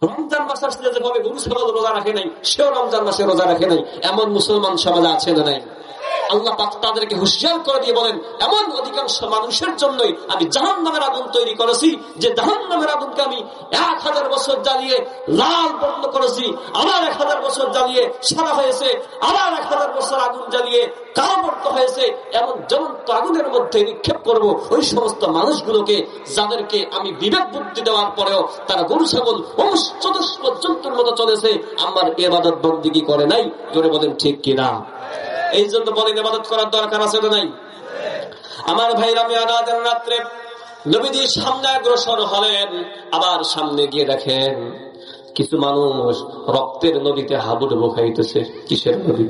রমজান মাস আসলে যেভাবে গরু ছাগল রোজা রাখে নাই, সেও রমজান মাসে রোজা রাখে নাই, এমন মুসলমান সমাজে আছে না নাই? আল্লাহ পাক তাদেরকে হুঁশিয়ার করে দিয়ে বলেন, এমন অধিকাংশ মানুষের জন্যই আমি জাহান্নামের আগুন তৈরি করেছি, যে জাহান্নামের আগুনকে আমি 1000 বছর জ্বালিয়ে লাল বর্ণ করেছি, আবার 1000 বছর জ্বালিয়ে সাদা হয়েছে, আবার 1000 বছর আগুন জ্বালিয়ে কালো বর্ণ হয়েছে, এমন জ্বলন্ত আগুনের মধ্যে নিক্ষেপ করব ওই সমস্ত মানুষগুলোকে যাদেরকে আমি বিবেক বুদ্ধি দেওয়ার পরেও তারা গরু ছাগল পর্যন্তর মতো চলেছে, আমার ইবাদত বন্দেগী করে নাই। জোরে বলেন ঠিক কিনা? এই জন্য বলেন ইবাদত করার দরকার আছে না নাই? আমার ভাইরা, মেয়াদের রাত্রে নবীজির সামনে অগ্রসর হলেন, আবার সামনে গিয়ে দেখেন কিছু মানুষ রক্তের নদীতে হাবুডুবু খাইতেছে। কিসের নদী?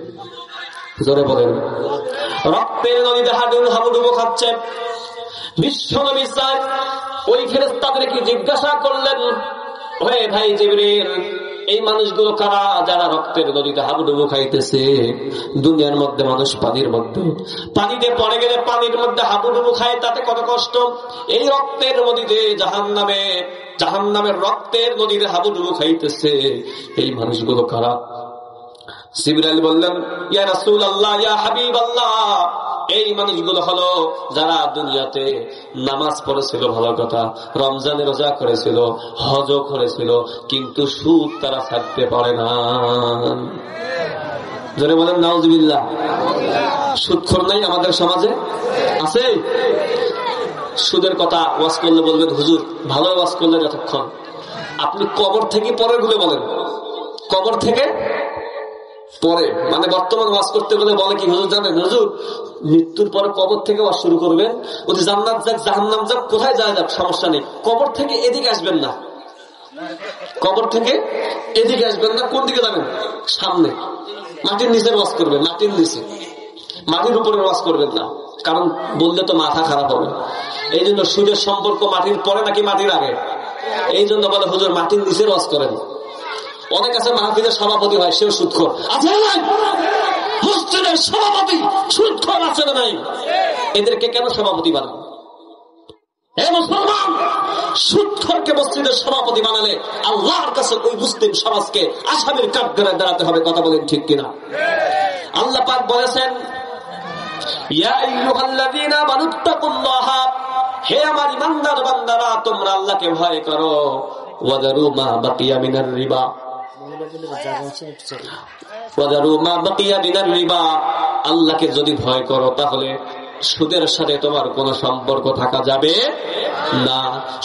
জোরে বলেন। রক্তের নদীতে হাবুডুবু খাচ্ছে। বিশ্ব নবী ওই ফেরেশতাদেরকে জিজ্ঞাসা করলেন, ওহে ভাই জিবরিল, এই মানুষগুলো কারা যারা রক্তের নদীতে হাবুডুবু খাইতেছে? দুনিয়ার মধ্যে মানুষ পানির মধ্যে, পানিতে পড়ে গেলে পানির মধ্যে হাবুডুবু খায়, তাতে কত কষ্ট। এই রক্তের নদীতে জাহান্নামের রক্তের নদীতে হাবুডুবু খাইতেছে, এই মানুষগুলো কারা? জিবরাইল বললেন, ইয়া রাসূলুল্লাহ, ইয়া হাবিবাল্লাহ, এই মানুষগুলো হলো যারা দুনিয়াতে নামাজ পড়েছিল, ভালো কথা, রমজানে রোজা করেছিল, হজও করেছিল, কিন্তু সুদ তারা ছাড়তে পারে না। জোরে বলেন নাউজুবিল্লাহ। সুদখোর নাই আমাদের সমাজে? আছে? সুদের কথা ওয়াজ করলে বলবেন, হুজুর ভালো ওয়াজ করলেন এতক্ষণ, আপনি কবর থেকে পরের গুলো বলেন। কবর থেকে পরে মানে বর্তমান ওয়াজ করতে গেলে বলে কি হুজুর জানেন, হুজুর মৃত্যুর পরে কবর থেকে ওয়াজ শুরু করবেন, ওই জান্নাত যাক জাহান্নাম যাক কোথায় যায় যাক সমস্যা নেই, কবর থেকে এদিকে আসবেন না, কবর থেকে এদিকে আসবেন না। কোন দিকে যাবেন? সামনে, মাটির নিচের ওয়াজ করবেন, মাটির নিচে, মাটির উপরে ওয়াজ করবেন না, কারণ বললে তো মাথা খারাপ হবে। এই জন্য সুদের সম্পর্ক মাটির পরে নাকি মাটির আগে? এই জন্য বলে হুজুর মাটির নিচের ওয়াজ করেন। অনেক আছে মাহফিলের সভাপতি হয়, সেও সুদখোর আছে না নাই? মসজিদের সভাপতি সুদখোর আছে না নাই? এদেরকে কেন সভাপতি বানান? হে মুসলমান, সুদখোরকে মসজিদের সভাপতি বানালে আল্লাহর কাছে ওই মুসলিম সমাজকে আসামির কাঠগড়ায় দাঁড়াতে হবে। কথা বলেন ঠিক কিনা? আল্লাহ পাক বলেছেন, ইয়া আইয়ুহাল্লাযীনা আমানুত্তাকুল্লাহ, হে আমার ঈমানদার বান্দারা, তোমরা আল্লাহকে ভয় করো। ওয়াদারু মা বাকিয়া মিনার রিবা, আল্লাহকে যদি ভয় করো তাহলে সুদের সাথে তোমার কোন সম্পর্ক থাকা যাবে না।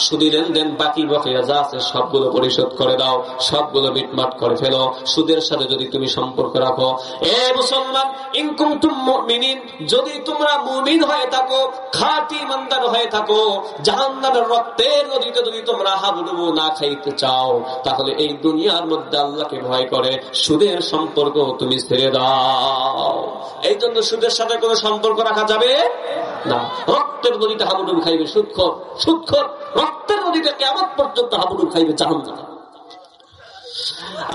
সুদী লেনদেন বাকি বকেয়া যা আছে সবগুলো পরিশোধ করে দাও, সবগুলো মিটমাট করে ফেলো। সুদের সাথে যদি তুমি সম্পর্ক রাখো, এ মুসলমান, ইন কুনতুম মুমিনিন, যদি তোমরা মুমিন হয়ে থাকো, খাঁটি ইমানদার হয়ে থাকো, জাহান্নামের রক্তের নদীতে যদি তোমরা হাবুডুবু না খাইতে চাও, তাহলে এই দুনিয়ার মধ্যে আল্লাহকে ভয় করে সুদের সম্পর্ক তুমি ছেড়ে দাও। এই জন্য সুদের সাথে কোনো সম্পর্ক রাখা যাবে না। রক্তের নদীতে হাবুডুবু খাইবে সুদখোর, সুদখোর রক্তের নদীতে কিয়ামত পর্যন্ত হাবুডুবু খাইবে জাহান্নামে।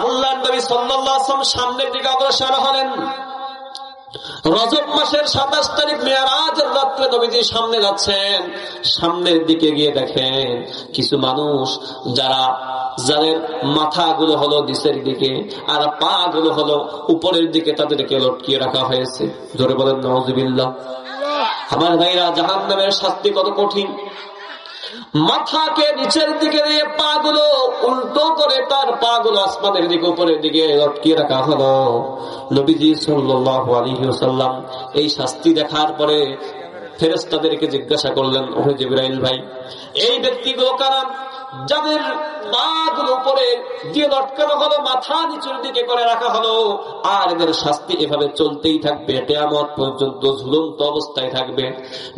আল্লাহর নবী সাল্লাল্লাহু আলাইহি ওয়াসাল্লাম সামনের দিকে অগ্রসর হলেন। রজব মাসের 27 তারিখ মেরাজের রাত্রে নবীজি সামনে যাচ্ছেন। সামনের দিকে গিয়ে দেখেন কিছু মানুষ যাদের মাথাগুলো হলো নিচের দিকে আর পা গুলো হলো উপরের দিকে, তাদেরকে লটকিয়ে রাখা হয়েছে। জোরে বলেন নাউজুবিল্লাহ। আমার ভাইরা, জাহান্নামের শাস্তি কত কঠিন। মাথাকে নিচের দিকে দিয়ে পা গুলো উল্টো করে তার পা গুলো আসমানের দিকে উপরের দিকে লটকিয়ে রাখা হলো। নবীজি সাল্লাল্লাহু আলাইহি ওয়াসাল্লাম এই শাস্তি দেখার পরে ফেরেশতাদেরকে জিজ্ঞাসা করলেন, ওহে জিবরাইল ভাই, এই ব্যক্তিগুলো কারা যাদের পা গুলো উপরে দিয়ে লটকানো হলো, মাথা নিচের দিকে করে রাখা হলো, আর এদের শাস্তি এভাবে চলতেই থাকবে, কিয়ামত পর্যন্ত ঝুলন্ত অবস্থায় থাকবে।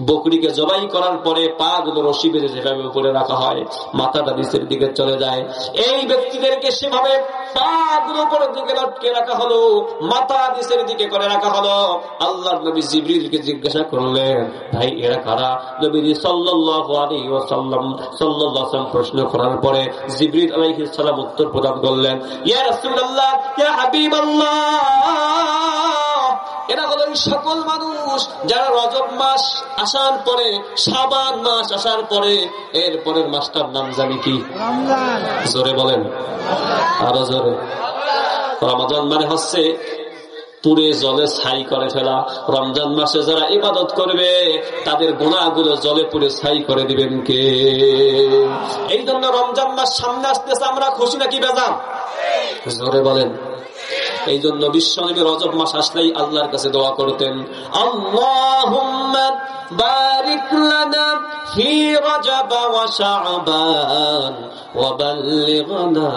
বকরিকে জবাই করার পরে পা গুলো রশি বেঁধে যেভাবে উপরে রাখা হয়, মাথাটা নিচের দিকে চলে যায়, এই ব্যক্তিদেরকে সেভাবে পা গুলো উপরের দিকে লটকে রাখা হলো, মাথা নিচের দিকে করে রাখা হলো। আল্লাহর নবী জিবরিলকে জিজ্ঞাসা করলেন, ভাই এরা কারা? নবীজি সাল্লাল্লাহু আলাইহি ওয়াসাল্লাম প্রশ্ন করার পরে জিবরিল আলাইহিস সালাম উত্তর প্রদান করলেন, ইয়া রাসূলুল্লাহ, ইয়া হাবিবাল্লাহ, এরা হলো সকল মানুষ যারা রজব মাস আসার পরে, শাবান মাস আসার পরে এর পরের মাসটার নাম জানি কি? রমজান। জোরে বলেন। আরো জোরে। রমজান মানে হচ্ছে পুরে জলে ছাই করে ফেলা। রমজান মাসে যারা ইবাদত করবে তাদের গুনাহগুলো জলে পুরে ছাই করে দিবেন কে? এই জন্য রমজান মাস সামনে আসতেছে, আমরা খুশি নাকি বেজার? জোরে বলেন। এই জন্য বিশ্বনবী রজব মাস আসলেই আল্লাহর কাছে দোয়া করতেন, আল্লাহুম্মা বারিক লানা ফি রজব ওয়া শাবান ওয়া বাল্লিগনা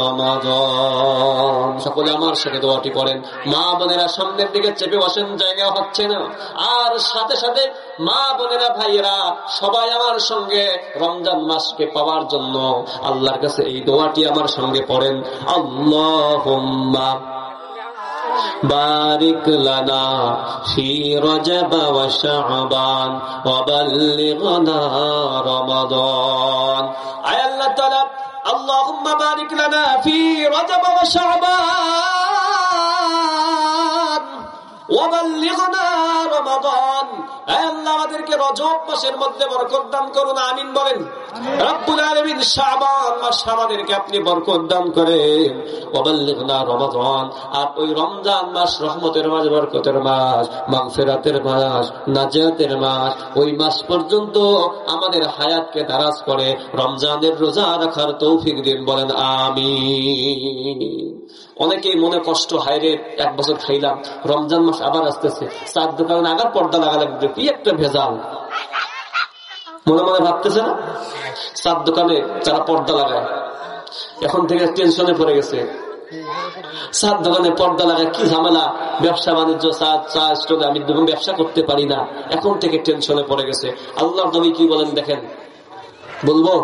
রমাদান। সকলে আমার সাথে দোয়াটি পড়েন। মা বোনেরা সামনের দিকে চেপে বসেন, জায়গা হচ্ছে না। আর সাথে সাথে মা বোনেরা ভাইয়েরা সবাই আমার সঙ্গে রমজান মাসকে পাওয়ার জন্য আল্লাহর কাছে এই দোয়াটি আমার সঙ্গে পড়েন, আল্লাহুম্মা বারিক লানা ফি রজব ওয়া শাবান ওয়া বাল্লিগনা রমাদান। আয় আল্লাহ তাআলা, আল্লাহুম্মা বারিক লানা ফি রজব ওয়া শাবান ওয়া বাল্লিগনা রমাদান। আয় আল্লাহ, আমাদেরকে রজব মাসের মধ্যে বরকত দান করুন, আমিন বলেন। রব্বুল আলামিন শাবান মাস আমাদেরকে আপনি বরকত দান করেন, ওয়া বাল্লিগনা রমাদান। আর ওই রমজান মাস রহমতের মাস, বরকতের মাস, মাগফিরাতের মাস, নাজাতের মাস, ওই মাস পর্যন্ত আমাদের হায়াতকে দারাজ করে রমজানের রোজা রাখার তৌফিক দিন, বলেন আমিন। অনেকেই মনে কষ্ট, হায়রে 1 বছর খাইলাম, রমজান মাস আবার আসতেছে, চার দোকানে আগার পর্দা লাগালে কি একটা ভেজাল, মনে মনে ভাবতেছে না? চার দোকানে যারা পর্দা লাগায় এখন থেকে টেনশনে পড়ে গেছে। চার দোকানে পর্দা লাগায় কি ঝামেলা, ব্যবসা বাণিজ্য, চা স্টলে আমি ব্যবসা করতে পারি না, এখন থেকে টেনশনে পড়ে গেছে। আল্লাহর নবী কি বলেন দেখেন, বলবো?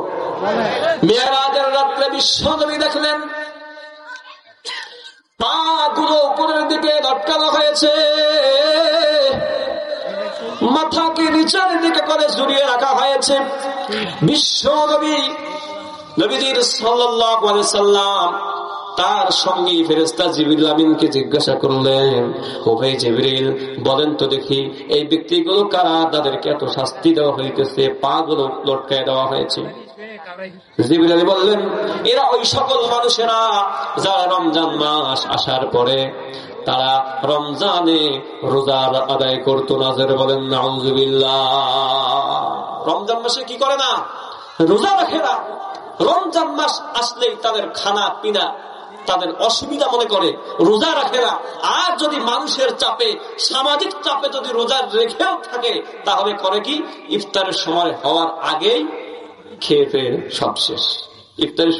মেরাজের রাত্রে বিশ্ব নবী দেখলেন পা গুলো উপরের দিকে লটকানো হয়েছে, মাথাকে নিচের দিকে করে ঝুলিয়ে রাখা হয়েছে। বিশ্ব নবীজির সাল্লাল্লাহু আলাইহি সাল্লাম তার সঙ্গী ফেরেশতা জিবরিল আমিনকে জিজ্ঞাসা করলেন, ও ভাই জিবরিল, বলেন তো দেখি এই ব্যক্তিগুলো কারা, তাদেরকে এত শাস্তি দেওয়া হইতেছে, পা গুলো লটকায় দেওয়া হয়েছে? জিবরিল আমিন বললেন, এরা ওই সকল মানুষেরা যারা রমজান মাস আসার পরে তারা রমজানে রোজার আদায় করতো না। যারা বলেন নাউযুবিল্লাহ। রমজান মাসে কি করে না? রোজা রাখে না। রমজান মাস আসলেই তাদের খানা পিনা তাদের অসুবিধা মনে করে, রোজা রাখে না। আর যদি মানুষের চাপে, সামাজিক চাপে যদি রোজা রেখেও থাকে, তাহলে করে কি, ইফতারের সময় হওয়ার আগেই খেয়ে ফের সব শেষ। ইফতারের